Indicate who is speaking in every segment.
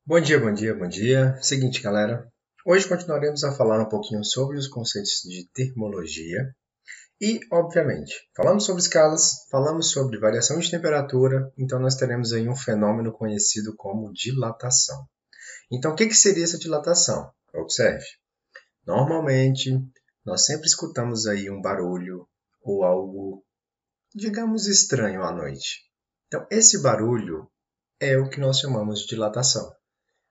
Speaker 1: Bom dia, bom dia, bom dia. Seguinte, galera. Hoje continuaremos a falar um pouquinho sobre os conceitos de termologia e, obviamente, falamos sobre escalas, falamos sobre variação de temperatura, então nós teremos aí um fenômeno conhecido como dilatação. Então, o que seria essa dilatação? Observe. Normalmente, nós sempre escutamos aí um barulho ou algo, digamos, estranho à noite. Então, esse barulho é o que nós chamamos de dilatação.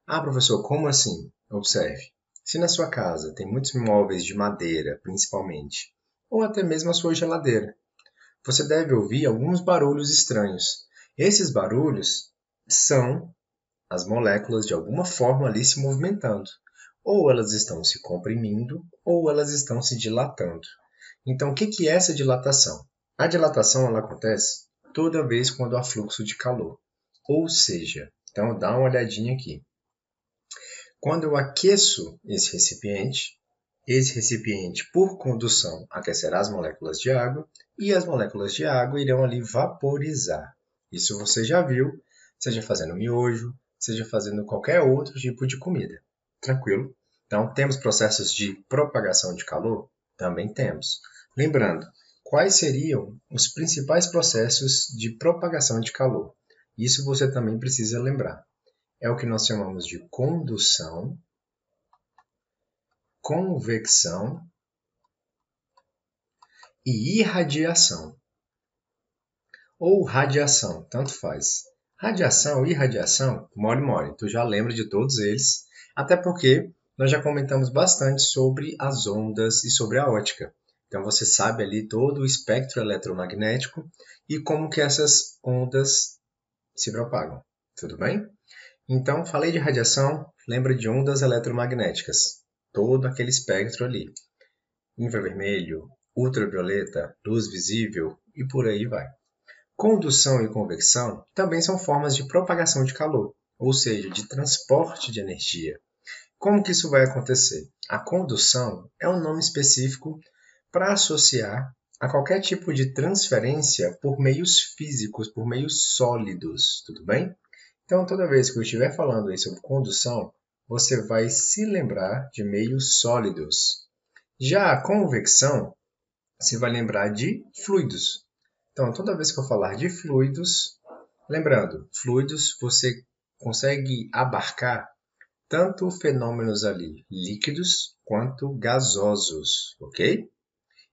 Speaker 1: Ah, professor, como assim? Observe. Se na sua casa tem muitos móveis de madeira, principalmente, ou até mesmo a sua geladeira, você deve ouvir alguns barulhos estranhos. Esses barulhos são as moléculas de alguma forma ali se movimentando. Ou elas estão se comprimindo, ou elas estão se dilatando. Então, o que é essa dilatação? A dilatação ela acontece toda vez quando há fluxo de calor. Ou seja, então dá uma olhadinha aqui. Quando eu aqueço esse recipiente, por condução, aquecerá as moléculas de água e as moléculas de água irão ali vaporizar. Isso você já viu, seja fazendo miojo, seja fazendo qualquer outro tipo de comida. Tranquilo? Então, temos processos de propagação de calor? Também temos. Lembrando, quais seriam os principais processos de propagação de calor? Isso você também precisa lembrar. É o que nós chamamos de condução, convecção e irradiação. Ou radiação, tanto faz. Radiação e irradiação, mole, tu já lembra de todos eles, até porque nós já comentamos bastante sobre as ondas e sobre a ótica. Então você sabe ali todo o espectro eletromagnético e como que essas ondas se propagam. Tudo bem? Então, falei de radiação, lembra de ondas eletromagnéticas. Todo aquele espectro ali. Infravermelho, ultravioleta, luz visível e por aí vai. Condução e convecção também são formas de propagação de calor, ou seja, de transporte de energia. Como que isso vai acontecer? A condução é um nome específico para associar a qualquer tipo de transferência por meios físicos, por meios sólidos, tudo bem? Então, toda vez que eu estiver falando aí sobre condução, você vai se lembrar de meios sólidos. Já a convecção, você vai lembrar de fluidos. Então, toda vez que eu falar de fluidos, lembrando, fluidos você consegue abarcar tanto fenômenos ali líquidos quanto gasosos, ok?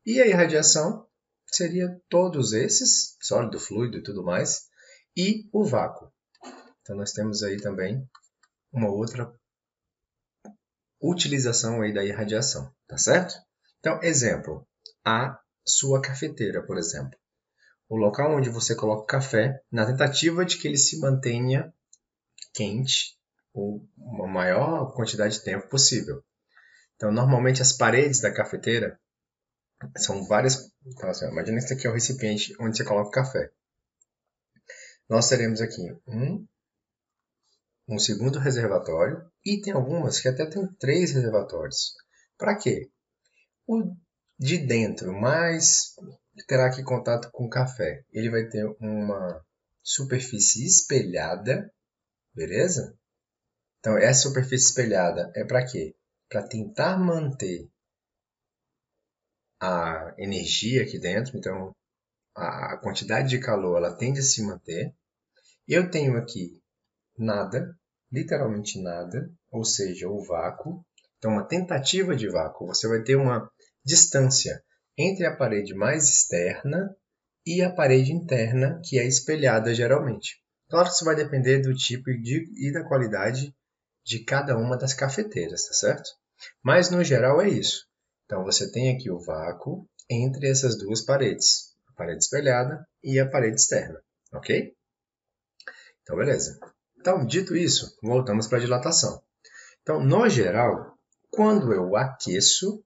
Speaker 1: E a irradiação seria todos esses, sólido, fluido e tudo mais, e o vácuo. Então, nós temos aí também uma outra utilização aí da irradiação, tá certo? Então, exemplo, a sua cafeteira, por exemplo. O local onde você coloca o café, na tentativa de que ele se mantenha quente ou uma maior quantidade de tempo possível. Então, normalmente as paredes da cafeteira são várias. Então, assim, imagina que esse aqui é o recipiente onde você coloca o café. Nós teremos aqui um segundo reservatório e tem algumas que até tem 3 reservatórios. Para quê? O de dentro, mais terá aqui contato com o café. Ele vai ter uma superfície espelhada, beleza? Então, essa superfície espelhada é para quê? Para tentar manter a energia aqui dentro, então a quantidade de calor ela tende a se manter. Eu tenho aqui nada, literalmente nada, ou seja, o vácuo. Então, uma tentativa de vácuo, você vai ter uma distância entre a parede mais externa e a parede interna, que é espelhada geralmente. Claro que isso vai depender do tipo e da qualidade de cada uma das cafeteiras, tá certo? Mas no geral é isso. Então você tem aqui o vácuo entre essas duas paredes, a parede espelhada e a parede externa, ok? Então beleza. Então, dito isso, voltamos para a dilatação. Então, no geral, quando eu aqueço,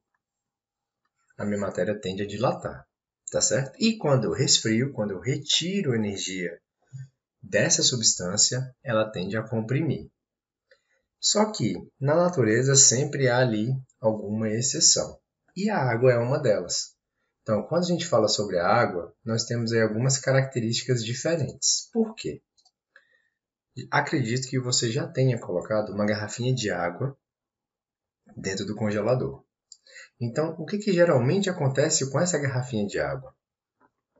Speaker 1: a minha matéria tende a dilatar, tá certo? E quando eu resfrio, quando eu retiro energia dessa substância, ela tende a comprimir. Só que na natureza sempre há ali alguma exceção. E a água é uma delas. Então, quando a gente fala sobre a água, nós temos aí algumas características diferentes. Por quê? Acredito que você já tenha colocado uma garrafinha de água dentro do congelador. Então, o que geralmente acontece com essa garrafinha de água?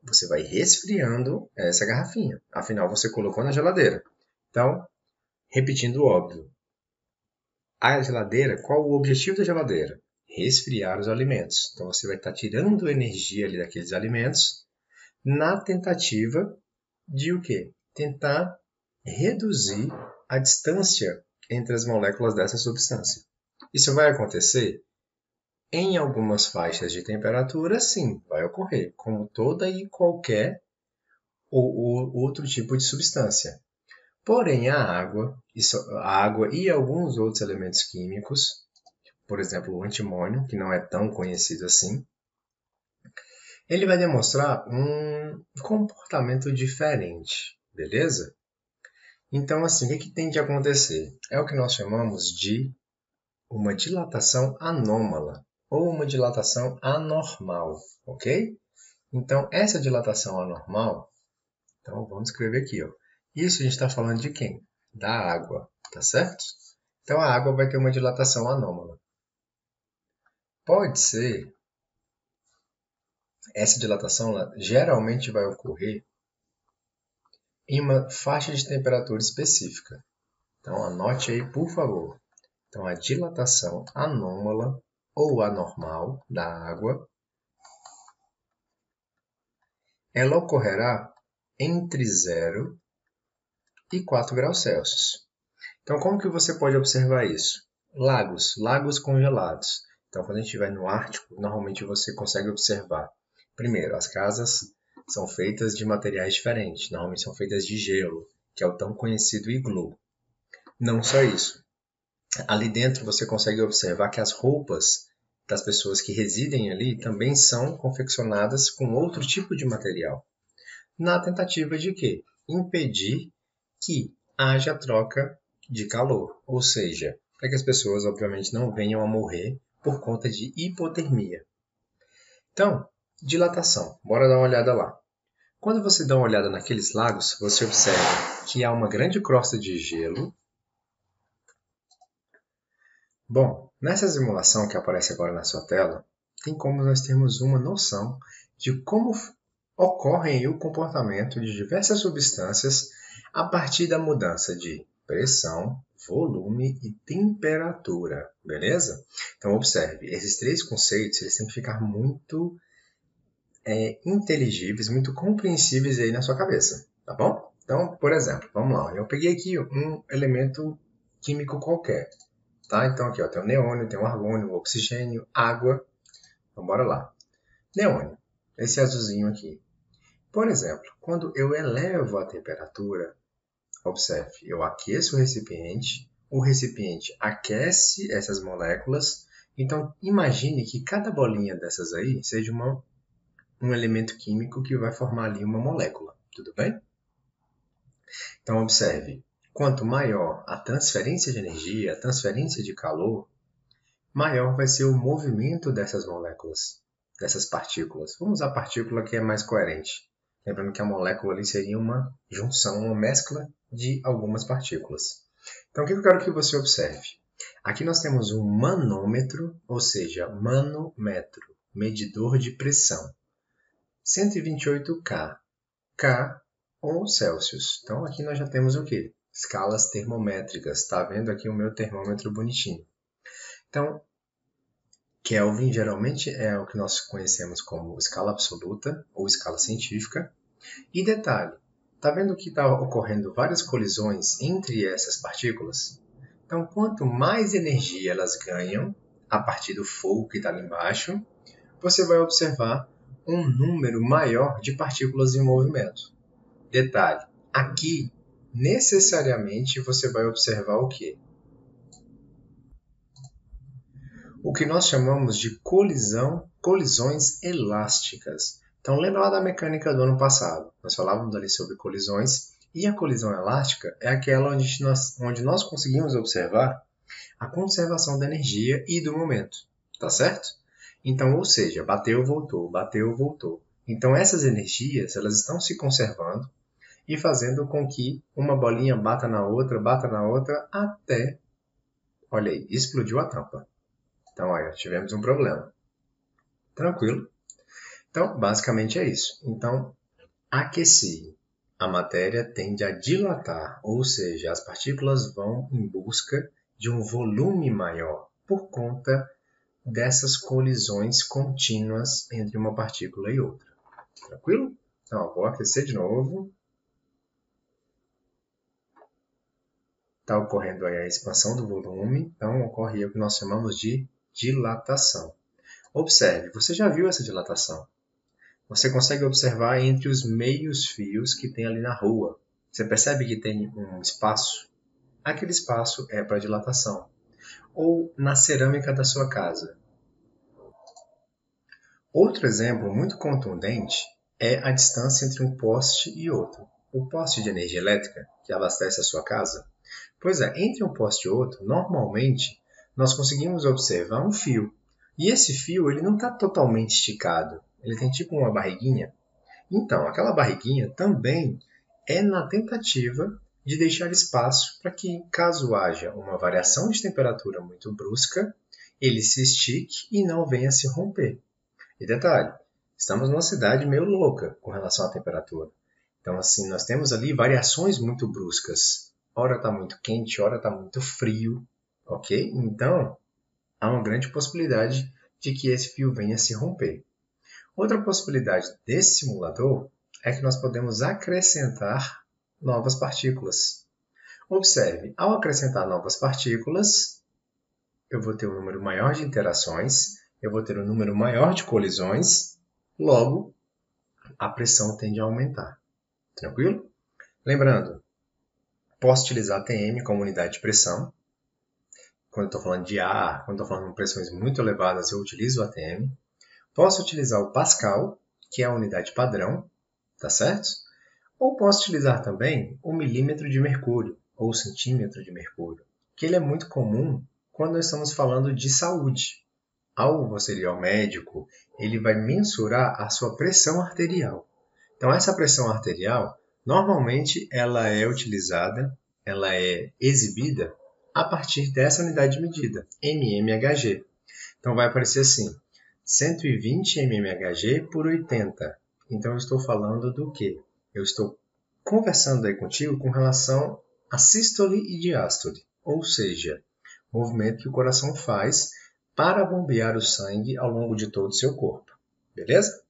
Speaker 1: Você vai resfriando essa garrafinha. Afinal, você colocou na geladeira. Então, repetindo o óbvio. A geladeira, qual o objetivo da geladeira? Resfriar os alimentos. Então, você vai estar tirando energia ali daqueles alimentos na tentativa de o quê? Tentar reduzir a distância entre as moléculas dessa substância. Isso vai acontecer em algumas faixas de temperatura, sim, vai ocorrer, como toda e qualquer ou outro tipo de substância. Porém, a água e alguns outros elementos químicos, por exemplo, o antimônio, que não é tão conhecido assim, ele vai demonstrar um comportamento diferente, beleza? Então, assim, o que tem de acontecer? É o que nós chamamos de uma dilatação anômala ou uma dilatação anormal, ok? Então, essa dilatação anormal, então vamos escrever aqui, ó. Isso a gente está falando de quem? Da água, tá certo? Então, a água vai ter uma dilatação anômala. Pode ser, essa dilatação geralmente vai ocorrer em uma faixa de temperatura específica. Então, anote aí, por favor. Então, a dilatação anômala ou anormal da água, ela ocorrerá entre 0 e 4 graus Celsius. Então, como que você pode observar isso? Lagos congelados. Então, quando a gente estiver no Ártico, normalmente você consegue observar. Primeiro, as casas são feitas de materiais diferentes. Normalmente são feitas de gelo, que é o tão conhecido iglu. Não só isso. Ali dentro você consegue observar que as roupas das pessoas que residem ali também são confeccionadas com outro tipo de material. Na tentativa de quê? Impedir que haja troca de calor, ou seja, para que as pessoas obviamente não venham a morrer por conta de hipotermia. Então, dilatação, bora dar uma olhada lá. Quando você dá uma olhada naqueles lagos, você observa que há uma grande crosta de gelo. Bom, nessa simulação que aparece agora na sua tela, tem como nós termos uma noção de como ocorre o comportamento de diversas substâncias a partir da mudança de pressão, volume e temperatura, beleza? Então, observe, esses três conceitos eles têm que ficar muito inteligíveis, muito compreensíveis aí na sua cabeça, tá bom? Então, por exemplo, vamos lá, eu peguei aqui um elemento químico qualquer, tá? Então, aqui ó, tem o neônio, tem o argônio, o oxigênio, água, então bora lá. Neônio, esse azulzinho aqui. Por exemplo, quando eu elevo a temperatura, observe, eu aqueço o recipiente aquece essas moléculas, então imagine que cada bolinha dessas aí seja um elemento químico que vai formar ali uma molécula, tudo bem? Então observe, quanto maior a transferência de energia, a transferência de calor, maior vai ser o movimento dessas moléculas, dessas partículas. Vamos usar a partícula que é mais coerente. Lembrando que a molécula ali seria uma junção, uma mescla de algumas partículas. Então, o que eu quero que você observe? Aqui nós temos um manômetro, ou seja, manômetro, medidor de pressão. 128 K. K ou Celsius. Então, aqui nós já temos o quê? Escalas termométricas. Está vendo aqui o meu termômetro bonitinho. Então, Kelvin geralmente é o que nós conhecemos como escala absoluta ou escala científica. E detalhe, está vendo que está ocorrendo várias colisões entre essas partículas? Então, quanto mais energia elas ganham a partir do fogo que está ali embaixo, você vai observar um número maior de partículas em movimento. Detalhe, aqui necessariamente você vai observar o quê? O que nós chamamos de colisões elásticas. Então, lembra lá da mecânica do ano passado? Nós falávamos ali sobre colisões, e a colisão elástica é aquela onde nós conseguimos observar a conservação da energia e do momento, tá certo? Então, ou seja, bateu, voltou, bateu, voltou. Então, essas energias elas estão se conservando e fazendo com que uma bolinha bata na outra, até, olha aí, explodiu a tampa. Então, olha, tivemos um problema. Tranquilo? Então, basicamente é isso. Então, aquecer a matéria tende a dilatar, ou seja, as partículas vão em busca de um volume maior por conta dessas colisões contínuas entre uma partícula e outra. Tranquilo? Então, vou aquecer de novo. Está ocorrendo aí a expansão do volume, então ocorre o que nós chamamos de dilatação. Observe, você já viu essa dilatação? Você consegue observar entre os meios fios que tem ali na rua. Você percebe que tem um espaço? Aquele espaço é para dilatação. Ou na cerâmica da sua casa. Outro exemplo muito contundente é a distância entre um poste e outro. O poste de energia elétrica, que abastece a sua casa. Pois é, entre um poste e outro, normalmente, nós conseguimos observar um fio. E esse fio ele não está totalmente esticado. Ele tem tipo uma barriguinha. Então, aquela barriguinha também é na tentativa de deixar espaço para que, caso haja uma variação de temperatura muito brusca, ele se estique e não venha se romper. E detalhe, estamos numa cidade meio louca com relação à temperatura. Então, assim, nós temos ali variações muito bruscas. Ora está muito quente, ora está muito frio, ok? Então, há uma grande possibilidade de que esse fio venha se romper. Outra possibilidade desse simulador é que nós podemos acrescentar novas partículas. Observe, ao acrescentar novas partículas, eu vou ter um número maior de interações, eu vou ter um número maior de colisões, logo, a pressão tende a aumentar. Tranquilo? Lembrando, posso utilizar ATM como unidade de pressão. Quando estou falando de ar, quando estou falando de pressões muito elevadas, eu utilizo o ATM. Posso utilizar o Pascal, que é a unidade padrão, tá certo? Ou posso utilizar também o milímetro de mercúrio, ou o centímetro de mercúrio, que ele é muito comum quando nós estamos falando de saúde. Ao você ir ao médico, ele vai mensurar a sua pressão arterial. Então, essa pressão arterial, normalmente, ela é utilizada, ela é exibida a partir dessa unidade de medida, mmHg. Então, vai aparecer assim, 120 mmHg por 80. Então, eu estou falando do quê? Eu estou conversando aí contigo com relação a sístole e diástole, ou seja, o movimento que o coração faz para bombear o sangue ao longo de todo o seu corpo. Beleza?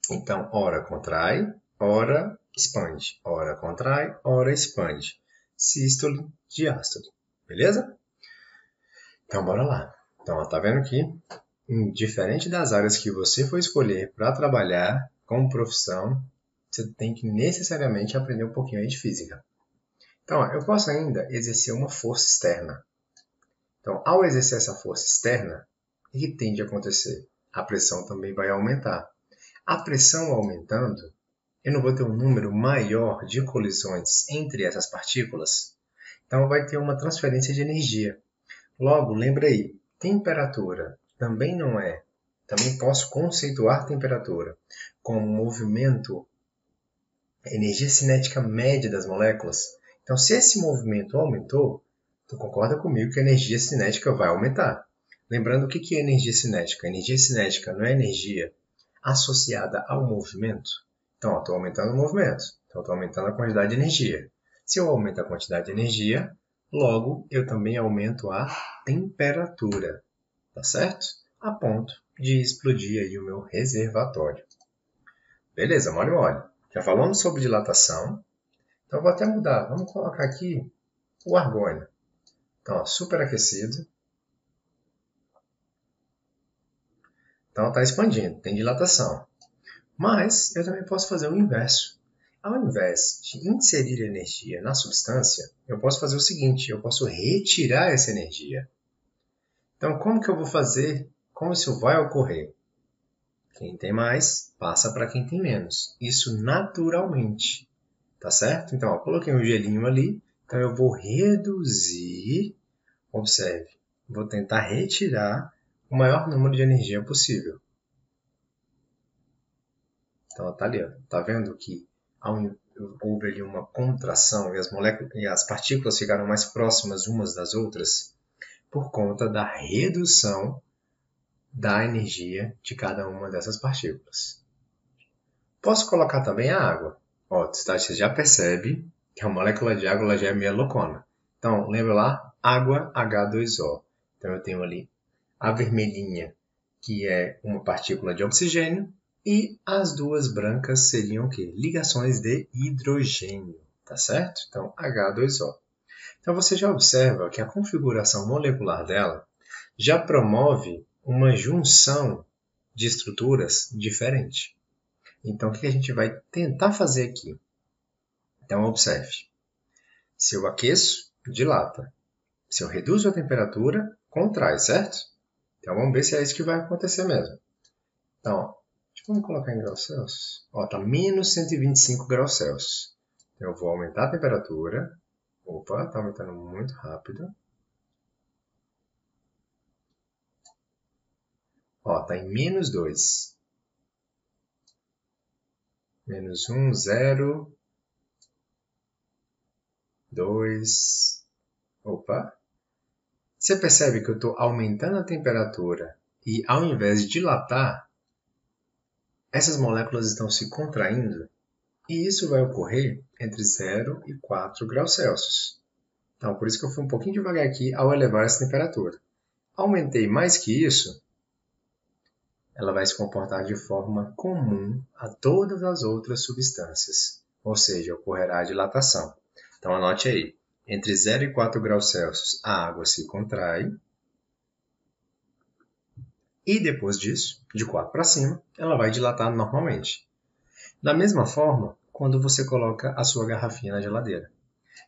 Speaker 1: Então, ora contrai, ora expande. Ora contrai, ora expande. Sístole, diástole. Beleza? Então, bora lá. Então, tá vendo aqui? Diferente das áreas que você for escolher para trabalhar como profissão, você tem que necessariamente aprender um pouquinho aí de física. Então, eu posso ainda exercer uma força externa. Então, ao exercer essa força externa, o que tende a acontecer? A pressão também vai aumentar. A pressão aumentando, eu não vou ter um número maior de colisões entre essas partículas, então vai ter uma transferência de energia. Logo, lembra aí, temperatura também não é. Também posso conceituar temperatura como movimento, energia cinética média das moléculas. Então, se esse movimento aumentou, tu concorda comigo que a energia cinética vai aumentar. Lembrando o que é energia cinética? Energia cinética não é energia associada ao movimento. Então, estou aumentando o movimento. Então, estou aumentando a quantidade de energia. Se eu aumento a quantidade de energia, logo eu também aumento a temperatura. Tá certo? A ponto de explodir aí o meu reservatório. Beleza, mole mole. Já falamos sobre dilatação. Então, vou até mudar. Vamos colocar aqui o argônio. Então, ó, superaquecido. Então, está expandindo, tem dilatação. Mas eu também posso fazer o inverso. Ao invés de inserir energia na substância, eu posso fazer o seguinte, eu posso retirar essa energia. Então, como que eu vou fazer? Como isso vai ocorrer? Quem tem mais, passa para quem tem menos. Isso naturalmente. Tá certo? Então, ó, coloquei um gelinho ali. Então, eu vou reduzir. Observe. Vou tentar retirar o maior número de energia possível. Então, tá ali. Ó. Tá vendo que houve ali uma contração e as partículas ficaram mais próximas umas das outras por conta da redução da energia de cada uma dessas partículas. Posso colocar também a água. Ó, você já percebe que a molécula de água ela já é meio loucona. Então, lembra lá? Água H2O. Então, eu tenho ali a vermelhinha, que é uma partícula de oxigênio, e as duas brancas seriam o quê? Ligações de hidrogênio, tá certo? Então, H2O. Então, você já observa que a configuração molecular dela já promove uma junção de estruturas diferente. Então, o que a gente vai tentar fazer aqui? Então, observe. Se eu aqueço, dilata. Se eu reduzo a temperatura, contrai, certo? Então, vamos ver se é isso que vai acontecer mesmo. Então, vamos colocar em graus Celsius. Está menos 125 graus Celsius. Então, eu vou aumentar a temperatura. Opa, está aumentando muito rápido. Está em menos 2. Menos 1, 0, 2. Opa! Você percebe que eu estou aumentando a temperatura e, ao invés de dilatar, essas moléculas estão se contraindo e isso vai ocorrer entre 0 e 4 graus Celsius. Então, por isso que eu fui um pouquinho devagar aqui ao elevar essa temperatura. Aumentei mais que isso, ela vai se comportar de forma comum a todas as outras substâncias, ou seja, ocorrerá a dilatação. Então, anote aí, entre 0 e 4 graus Celsius, a água se contrai, e depois disso, de 4 para cima, ela vai dilatar normalmente. Da mesma forma, quando você coloca a sua garrafinha na geladeira.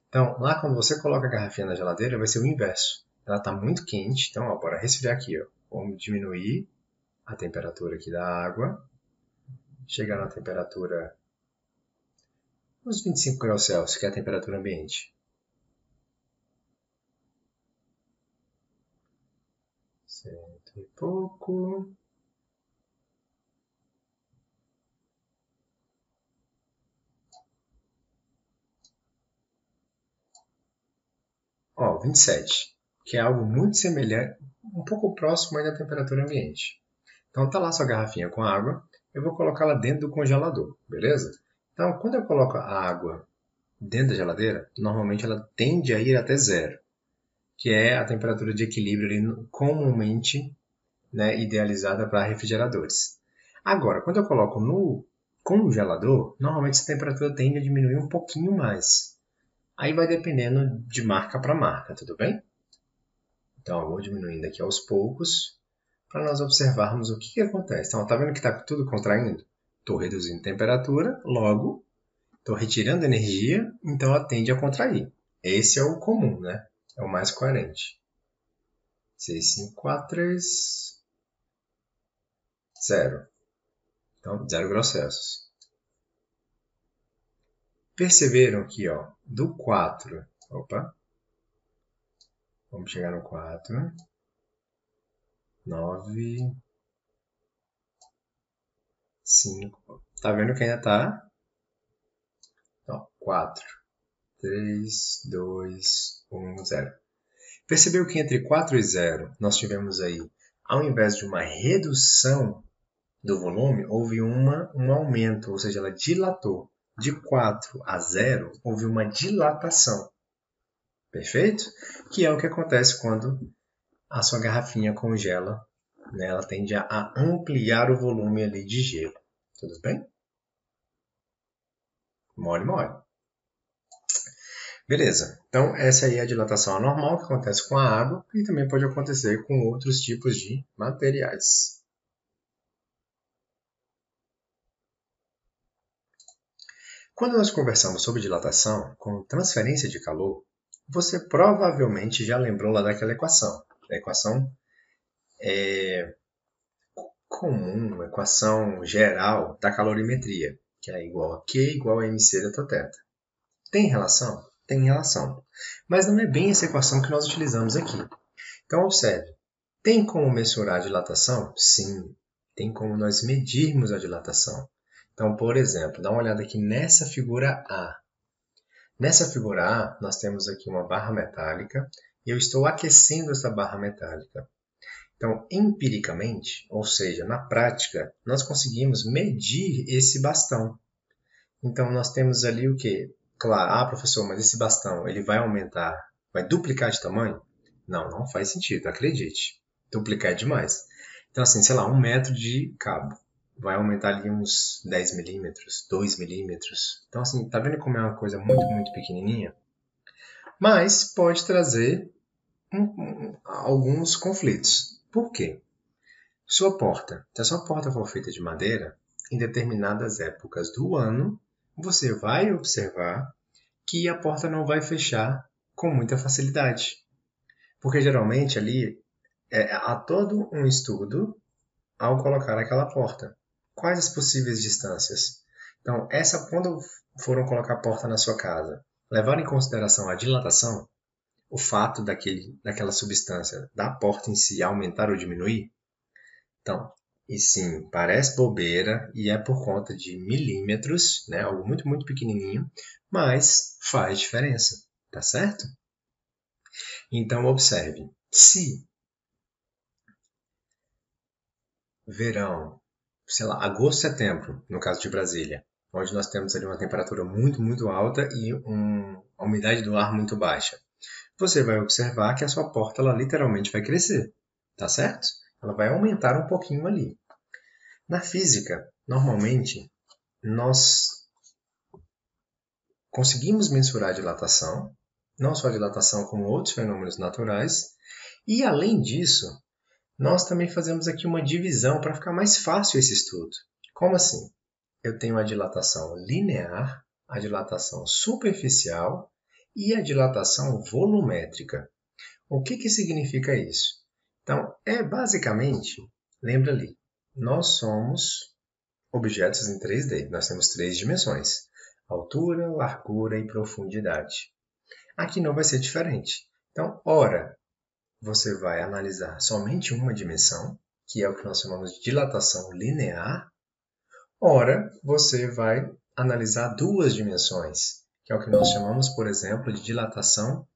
Speaker 1: Então, lá quando você coloca a garrafinha na geladeira, vai ser o inverso. Ela está muito quente, então, bora resfriar aqui. Vamos diminuir a temperatura aqui da água. Chegar na temperatura uns 25 graus Celsius, que é a temperatura ambiente. Cento e pouco. Ó, 27, que é algo muito semelhante, um pouco próximo aí da temperatura ambiente. Então, tá lá sua garrafinha com água, eu vou colocá-la dentro do congelador, beleza? Então, quando eu coloco a água dentro da geladeira, normalmente ela tende a ir até 0, que é a temperatura de equilíbrio ali, comumente, né, idealizada para refrigeradores. Agora, quando eu coloco no congelador, normalmente essa temperatura tende a diminuir um pouquinho mais. Aí vai dependendo de marca para marca, tudo bem? Então, eu vou diminuindo aqui aos poucos para nós observarmos o que acontece. Então, está vendo que está tudo contraindo? Estou reduzindo a temperatura, logo estou retirando energia, então ela tende a contrair. Esse é o comum, né? É o mais coerente. 6, 5, 4, 3, 0. Então, 0 graus Celsius. Perceberam aqui, ó, do 4. Opa. Vamos chegar no 4. 9. 5. Tá vendo que ainda está? 4, 3, 2, 1, 0. Percebeu que entre 4 e 0 nós tivemos aí, ao invés de uma redução do volume, houve um aumento, ou seja, ela dilatou. De 4 a 0, houve uma dilatação. Perfeito? Que é o que acontece quando a sua garrafinha congela, né? Ela tende a ampliar o volume ali de gelo. Tudo bem? Mole, mole. Beleza. Então, essa aí é a dilatação anormal que acontece com a água e também pode acontecer com outros tipos de materiais. Quando nós conversamos sobre dilatação com transferência de calor, você provavelmente já lembrou lá daquela equação. A equação comum, uma equação geral da calorimetria, que é igual a Q igual a mc Δθ. Tem relação? Tem relação. Mas não é bem essa equação que nós utilizamos aqui. Então, observe. Tem como mensurar a dilatação? Sim. Tem como nós medirmos a dilatação. Então, por exemplo, dá uma olhada aqui nessa figura A. Nessa figura A, nós temos aqui uma barra metálica e eu estou aquecendo essa barra metálica. Então, empiricamente, ou seja, na prática, nós conseguimos medir esse bastão. Então, nós temos ali o quê? Claro, professor, mas esse bastão ele vai aumentar, vai duplicar de tamanho? Não, não faz sentido, acredite. Duplicar é demais. Então, assim, sei lá, 1 metro de cabo. Vai aumentar ali uns 10 milímetros, 2 milímetros. Então, assim, tá vendo como é uma coisa muito, muito pequenininha? Mas pode trazer alguns conflitos. Por quê? Sua porta. Se a sua porta for feita de madeira, em determinadas épocas do ano, você vai observar que a porta não vai fechar com muita facilidade. Porque geralmente ali há todo um estudo ao colocar aquela porta. Quais as possíveis distâncias? Então, quando foram colocar a porta na sua casa, levar em consideração a dilatação, o fato daquela substância da porta em si aumentar ou diminuir? Então, e sim, parece bobeira e é por conta de milímetros, né? Algo muito, muito pequenininho, mas faz diferença, tá certo? Então, observe, se verão, sei lá, agosto, setembro, no caso de Brasília, onde nós temos ali uma temperatura muito, muito alta e uma umidade do ar muito baixa, você vai observar que a sua porta ela literalmente vai crescer, tá certo? Ela vai aumentar um pouquinho ali. Na física, normalmente, nós conseguimos mensurar a dilatação, não só a dilatação, como outros fenômenos naturais, e além disso, nós também fazemos aqui uma divisão para ficar mais fácil esse estudo. Como assim? Eu tenho a dilatação linear, a dilatação superficial e a dilatação volumétrica. O que significa isso? Então, basicamente, lembra ali, nós somos objetos em 3D. Nós temos 3 dimensões: altura, largura e profundidade. Aqui não vai ser diferente. Então, ora, você vai analisar somente uma dimensão, que é o que nós chamamos de dilatação linear. Ora, você vai analisar 2 dimensões, que é o que nós chamamos, por exemplo, de dilatação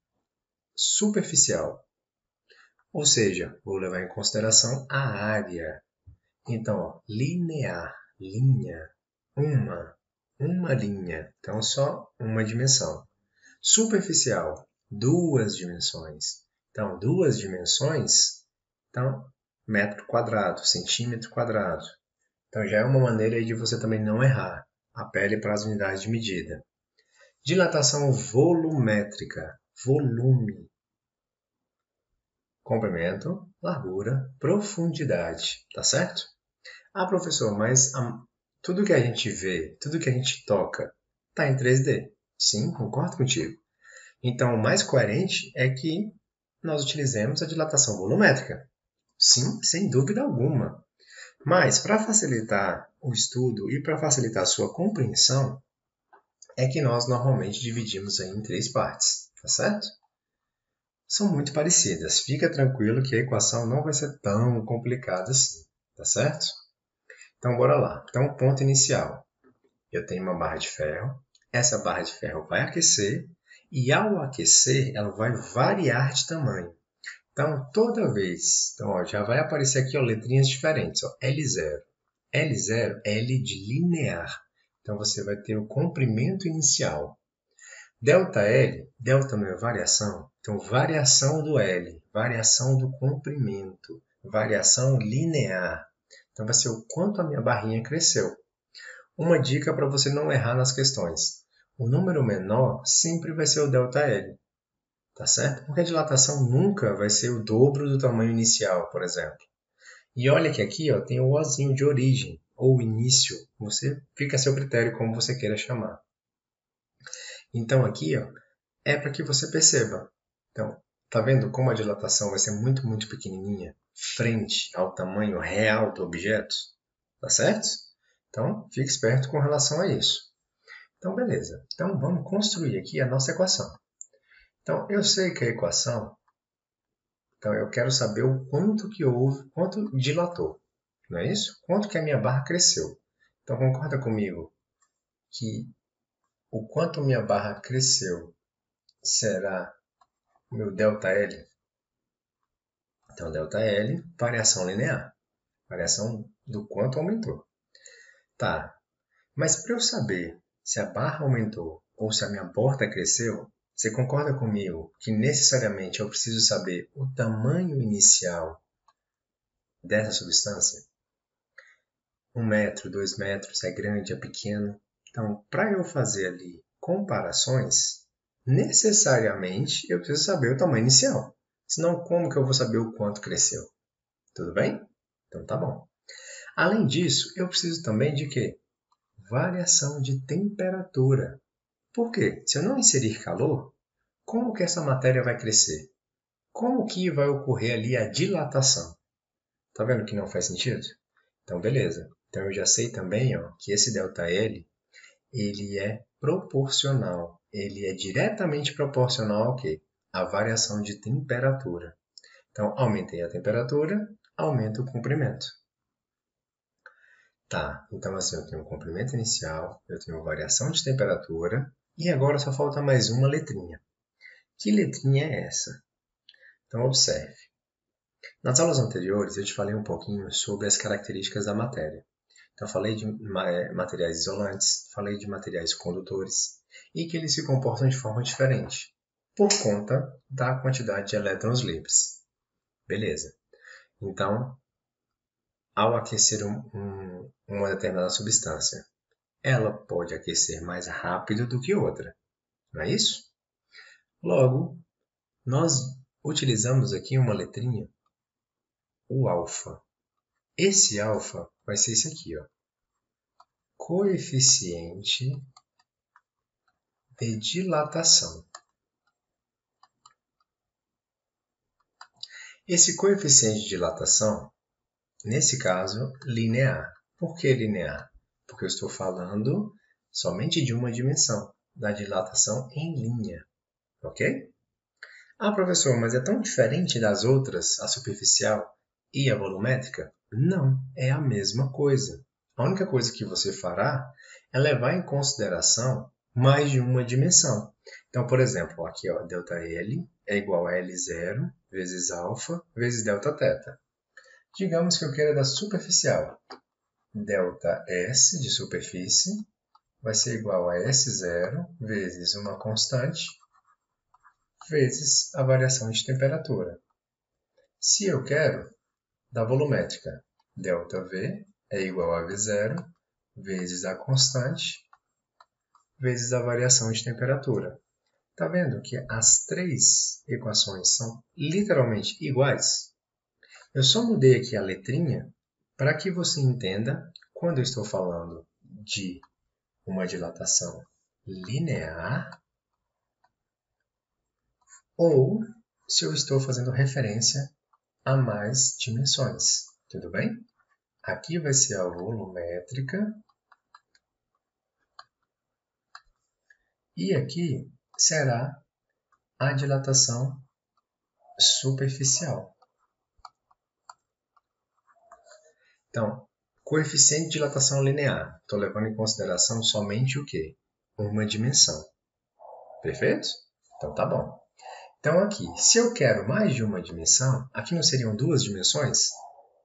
Speaker 1: superficial. Ou seja, vou levar em consideração a área. Então, linear, linha, uma linha. Então, só uma dimensão. Superficial, 2 dimensões. Então, 2 dimensões, então, metro quadrado, centímetro quadrado. Então, já é uma maneira aí de você também não errar. Apele para as unidades de medida. Dilatação volumétrica, volume. Comprimento, largura, profundidade. Tá certo? Professor, mas tudo que a gente vê, tudo que a gente toca, está em 3D. Sim, concordo contigo. Então, o mais coerente é que nós utilizemos a dilatação volumétrica. Sim, sem dúvida alguma. Mas, para facilitar o estudo e para facilitar a sua compreensão, é que nós normalmente dividimos em 3 partes, tá certo? São muito parecidas. Fica tranquilo que a equação não vai ser tão complicada assim, tá certo? Então, bora lá. Então, ponto inicial. Eu tenho uma barra de ferro. Essa barra de ferro vai aquecer e, ao aquecer, ela vai variar de tamanho. Então, toda vez, então, já vai aparecer aqui letrinhas diferentes. L0. L0 é L de linear. Então, você vai ter o comprimento inicial. ΔL, delta não é variação? Então, variação do L, variação do comprimento, variação linear. Então, vai ser o quanto a minha barrinha cresceu. Uma dica para você não errar nas questões. O número menor sempre vai ser o ΔL, tá certo? Porque a dilatação nunca vai ser o dobro do tamanho inicial, por exemplo. E olha que aqui tem o Ozinho de origem, ou início. Você fica a seu critério como você queira chamar. Então aqui é para que você perceba. Então, tá vendo como a dilatação vai ser muito, muito pequenininha frente ao tamanho real do objeto? Tá certo? Então, fique esperto com relação a isso. Então, beleza. Então, vamos construir aqui a nossa equação. Então, eu sei que a equação... Então, eu quero saber o quanto que houve, quanto dilatou. Não é isso? Quanto que a minha barra cresceu. Então concorda comigo que o quanto minha barra cresceu será meu ΔL? Então, ΔL, variação linear. Variação do quanto aumentou. Tá, mas para eu saber se a barra aumentou ou se a minha borda cresceu, você concorda comigo que necessariamente eu preciso saber o tamanho inicial dessa substância? 1 metro, 2 metros, é grande, é pequeno? Então, para eu fazer ali comparações, necessariamente eu preciso saber o tamanho inicial. Senão, como que eu vou saber o quanto cresceu? Tudo bem? Então tá bom. Além disso, eu preciso também de quê? Variação de temperatura. Por quê? Se eu não inserir calor, como que essa matéria vai crescer? Como que vai ocorrer ali a dilatação? Tá vendo que não faz sentido? Então, beleza. Então, eu já sei também que esse ΔL ele é proporcional. Ele é diretamente proporcional ao quê? À variação de temperatura. Então, aumentei a temperatura, aumenta o comprimento. Tá, então assim, eu tenho um comprimento inicial, eu tenho variação de temperatura, e agora só falta mais uma letrinha. Que letrinha é essa? Então, observe. Nas aulas anteriores, eu te falei um pouquinho sobre as características da matéria. Então, falei de materiais isolantes, falei de materiais condutores, e que eles se comportam de forma diferente, por conta da quantidade de elétrons livres. Beleza. Então, ao aquecer uma determinada substância, ela pode aquecer mais rápido do que outra, não é isso? Logo, nós utilizamos aqui uma letrinha, o alfa. Esse alfa vai ser esse aqui, ó. Coeficiente de dilatação. Esse coeficiente de dilatação, nesse caso, linear. Por que linear? Porque eu estou falando somente de uma dimensão, da dilatação em linha, ok? Ah, professor, mas é tão diferente das outras, a superficial e a volumétrica? Não, é a mesma coisa. A única coisa que você fará é levar em consideração mais de uma dimensão. Então, por exemplo, aqui, ó, ΔL é igual a L0 vezes alfa vezes Δθ. Digamos que eu queira da superficial. ΔS de superfície vai ser igual a S0 vezes uma constante vezes a variação de temperatura. Se eu quero da volumétrica, ΔV é igual a V0 vezes a constante vezes a variação de temperatura. Está vendo que as três equações são literalmente iguais? Eu só mudei aqui a letrinha para que você entenda quando eu estou falando de uma dilatação linear ou se eu estou fazendo referência a mais dimensões. Tudo bem? Aqui vai ser a volumétrica e aqui será a dilatação superficial. Então, coeficiente de dilatação linear. Estou levando em consideração somente o quê? Uma dimensão. Perfeito? Então tá bom. Então aqui, se eu quero mais de uma dimensão, aqui não seriam duas dimensões?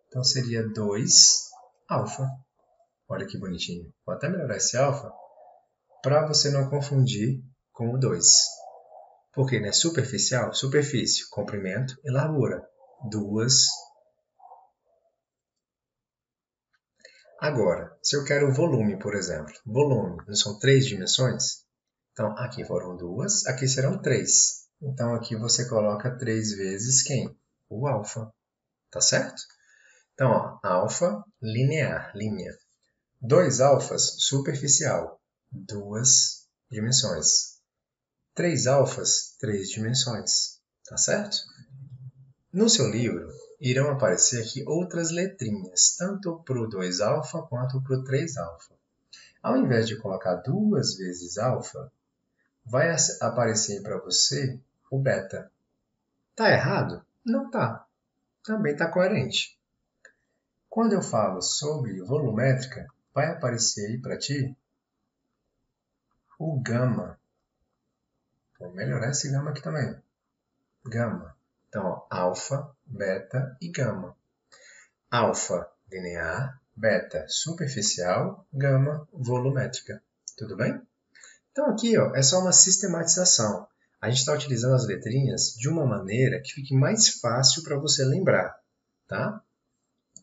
Speaker 1: Então seria 2 alfa. Olha que bonitinho. Vou até melhorar esse alfa para você não confundir com o 2. Porque, né? Superficial, superfície, comprimento e largura. 2. Agora, se eu quero volume, por exemplo. Volume, não são 3 dimensões? Então, aqui foram 2, aqui serão 3. Então, aqui você coloca 3 vezes quem? O alfa. Tá certo? Então, ó, alfa, linear, linha. 2 alfas, superficial, 2 dimensões. 3 alfas, 3 dimensões. Tá certo? No seu livro, irão aparecer aqui outras letrinhas, tanto para o 2 alfa quanto para o 3 alfa. Ao invés de colocar 2 vezes alfa, vai aparecer para você o beta. Tá errado? Não tá. Também está coerente. Quando eu falo sobre volumétrica, vai aparecer aí para ti o gama. Vou melhorar esse gama aqui também. Gama. Então, ó, alfa, beta e gama. Alfa, linear, beta, superficial, gama, volumétrica. Tudo bem? Então, aqui ó, é só uma sistematização. A gente está utilizando as letrinhas de uma maneira que fique mais fácil para você lembrar. Tá?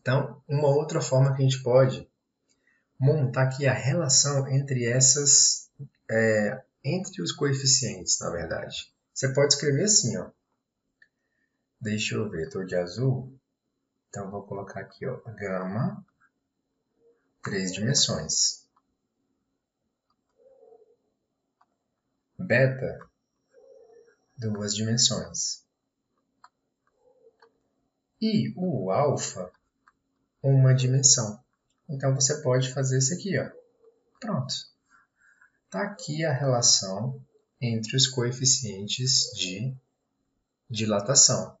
Speaker 1: Então, uma outra forma que a gente pode montar aqui a relação entre entre os coeficientes, na verdade. Você pode escrever assim, ó. Deixa eu ver, estou de azul. Então, vou colocar aqui, ó, gama, 3 dimensões. Beta, 2 dimensões. E o alfa, 1 dimensão. Então, você pode fazer isso aqui, ó. Pronto. Está aqui a relação entre os coeficientes de dilatação.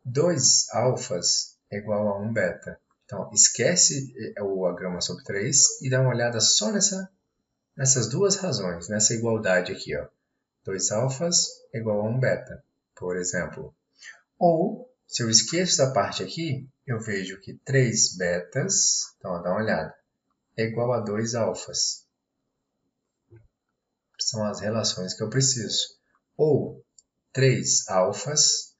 Speaker 1: 2 alfas é igual a 1 beta. Então, esquece a gama sobre 3 e dá uma olhada só nessas duas razões, nessa igualdade aqui. Ó. 2 alfas é igual a 1 beta, por exemplo. Ou, se eu esqueço essa parte aqui, eu vejo que 3 betas, então ó, dá uma olhada, é igual a 2 alfas. São as relações que eu preciso. Ou 3 alfas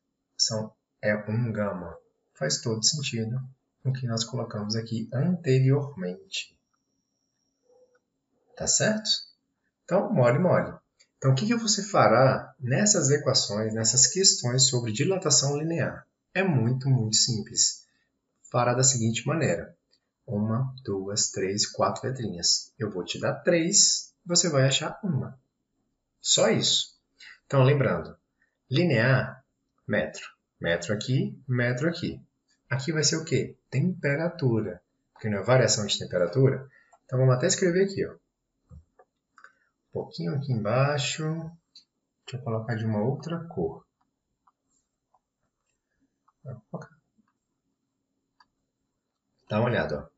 Speaker 1: é 1 gama. Faz todo sentido com o que nós colocamos aqui anteriormente. Tá certo? Então, mole. Então, o que você fará nessas equações, nessas questões sobre dilatação linear? É muito simples. Fará da seguinte maneira. 1, 2, 3, 4 letrinhas. Eu vou te dar 3, você vai achar uma. Só isso. Então, lembrando, linear, metro. Metro aqui, metro aqui. Aqui vai ser o quê? Temperatura. Porque não é variação de temperatura. Então, vamos até escrever aqui. Ó. Um pouquinho aqui embaixo. Deixa eu colocar de uma outra cor. Dá uma olhada. Ó.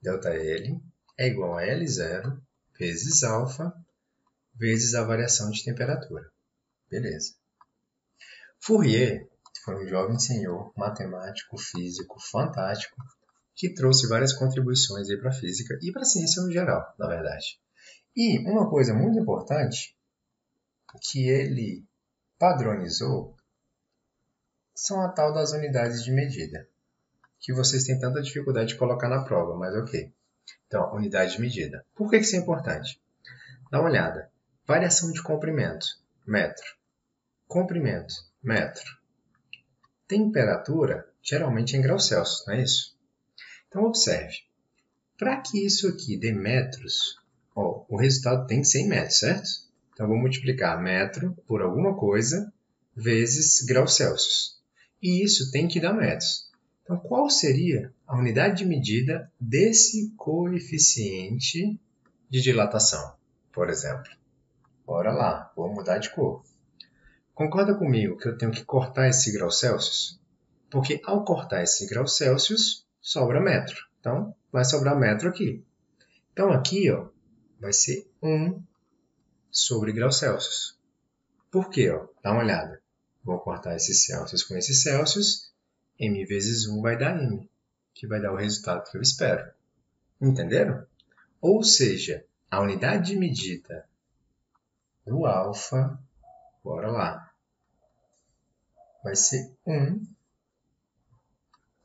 Speaker 1: ΔL é igual a L0 vezes alfa vezes a variação de temperatura. Beleza. Fourier foi um jovem senhor, matemático, físico, fantástico, que trouxe várias contribuições para a física e para a ciência no geral, na verdade. E uma coisa muito importante que ele padronizou são a tal das unidades de medida, que vocês têm tanta dificuldade de colocar na prova, mas ok. Então, unidade de medida. Por que isso é importante? Dá uma olhada. Variação de comprimento, metro. Comprimento, metro. Temperatura, geralmente é em graus Celsius, não é isso? Então, observe. Para que isso aqui dê metros, ó, o resultado tem que ser em metros, certo? Então, vou multiplicar metro por alguma coisa vezes graus Celsius. E isso tem que dar metros. Então, qual seria a unidade de medida desse coeficiente de dilatação, por exemplo? Bora lá, vou mudar de cor. Concorda comigo que eu tenho que cortar esse grau Celsius? Porque ao cortar esse grau Celsius, sobra metro. Então, vai sobrar metro aqui. Então, aqui ó, vai ser 1 sobre graus Celsius. Por quê? Ó? Dá uma olhada. Vou cortar esse Celsius com esse Celsius. M vezes 1 vai dar M, que vai dar o resultado que eu espero. Entenderam? Ou seja, a unidade de medida do alfa, bora lá, vai ser 1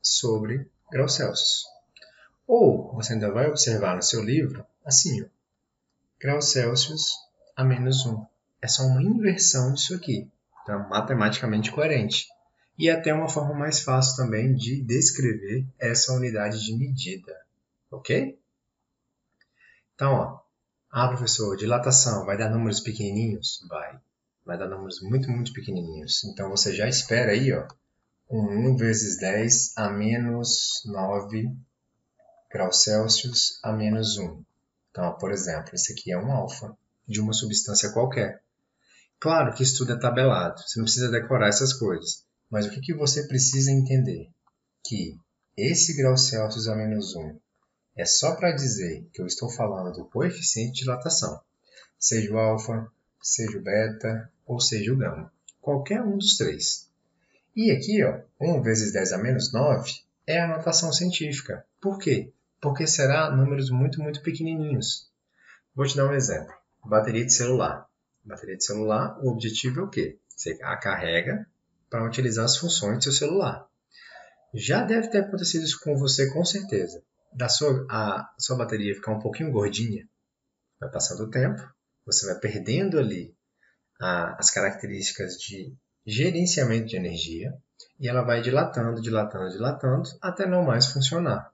Speaker 1: sobre graus Celsius. Ou você ainda vai observar no seu livro, assim, ó, graus Celsius a menos 1. É só uma inversão disso aqui. Então, é matematicamente coerente. E até uma forma mais fácil também de descrever essa unidade de medida. Ok? Então, ó, professor, dilatação vai dar números pequenininhos? Vai dar números muito pequenininhos. Então, você já espera aí, ó, 1 vezes 10 a menos 9 graus Celsius a menos 1. Então, por exemplo, esse aqui é um alfa de uma substância qualquer. Claro que isso tudo é tabelado, você não precisa decorar essas coisas. Mas o que você precisa entender? Que esse grau Celsius a menos 1 é só para dizer que eu estou falando do coeficiente de dilatação, seja o alfa, seja o beta ou seja o gama. Qualquer um dos três. E aqui, ó, 1 vezes 10 a menos 9 é a notação científica. Por quê? Porque será números muito, muito pequenininhos. Vou te dar um exemplo. Bateria de celular. Bateria de celular, o objetivo é o quê? Você a carrega para utilizar as funções do seu celular. Já deve ter acontecido isso com você com certeza. A sua bateria ficar um pouquinho gordinha, vai passando o tempo, você vai perdendo ali as características de gerenciamento de energia e ela vai dilatando, dilatando, dilatando até não mais funcionar.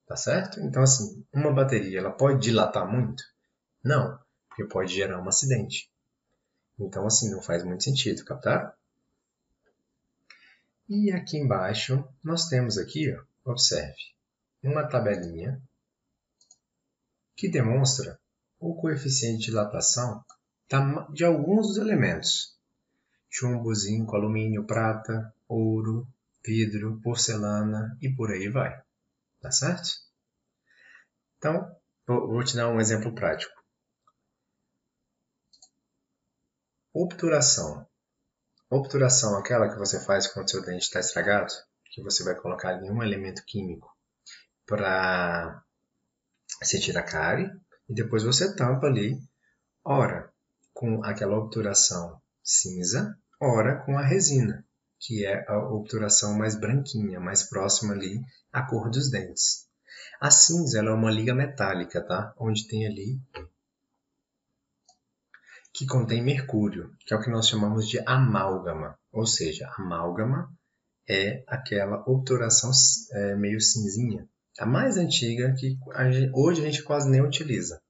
Speaker 1: Tá certo? Então, assim, uma bateria ela pode dilatar muito? Não, porque pode gerar um acidente. Então, assim, não faz muito sentido, captaram? E aqui embaixo, nós temos aqui, ó, observe, uma tabelinha que demonstra o coeficiente de dilatação de alguns dos elementos. Chumbo, zinco, alumínio, prata, ouro, vidro, porcelana e por aí vai. Tá certo? Então, vou te dar um exemplo prático. Obturação. Obturação é aquela que você faz quando seu dente está estragado, que você vai colocar ali um elemento químico para você tirar a cárie e depois você tampa ali, ora com aquela obturação cinza, ora com a resina, que é a obturação mais branquinha, mais próxima ali à cor dos dentes. A cinza ela é uma liga metálica, tá? Onde tem ali que contém mercúrio, que é o que nós chamamos de amálgama. Ou seja, amálgama é aquela obturação meio cinzinha, a mais antiga que hoje a gente quase nem utiliza.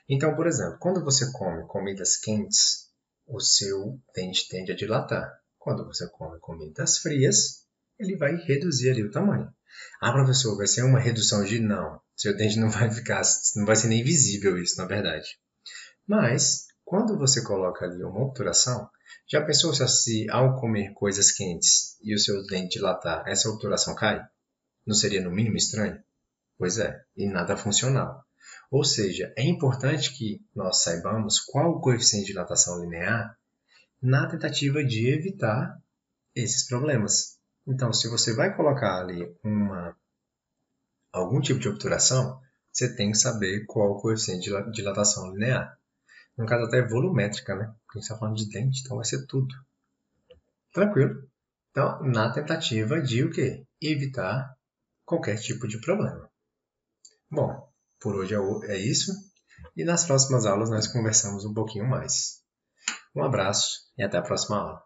Speaker 1: Então, por exemplo, quando você come comidas quentes, o seu dente tende a dilatar. Quando você come comidas frias, ele vai reduzir ali o tamanho. Ah, professor, vai ser uma redução de não. Seu dente não vai ficar, não vai ser nem visível isso, na verdade. Mas, quando você coloca ali uma obturação, já pensou se ao comer coisas quentes e o seu dente dilatar, essa obturação cai? Não seria no mínimo estranho? Pois é, e nada funcional. Ou seja, é importante que nós saibamos qual o coeficiente de dilatação linear na tentativa de evitar esses problemas. Então, se você vai colocar ali algum tipo de obturação, você tem que saber qual o coeficiente de dilatação linear. No caso até volumétrica, né? Porque a gente está falando de dente, então vai ser tudo. Tranquilo? Então, na tentativa de o quê? Evitar qualquer tipo de problema. Bom, por hoje é isso. E nas próximas aulas nós conversamos um pouquinho mais. Um abraço e até a próxima aula.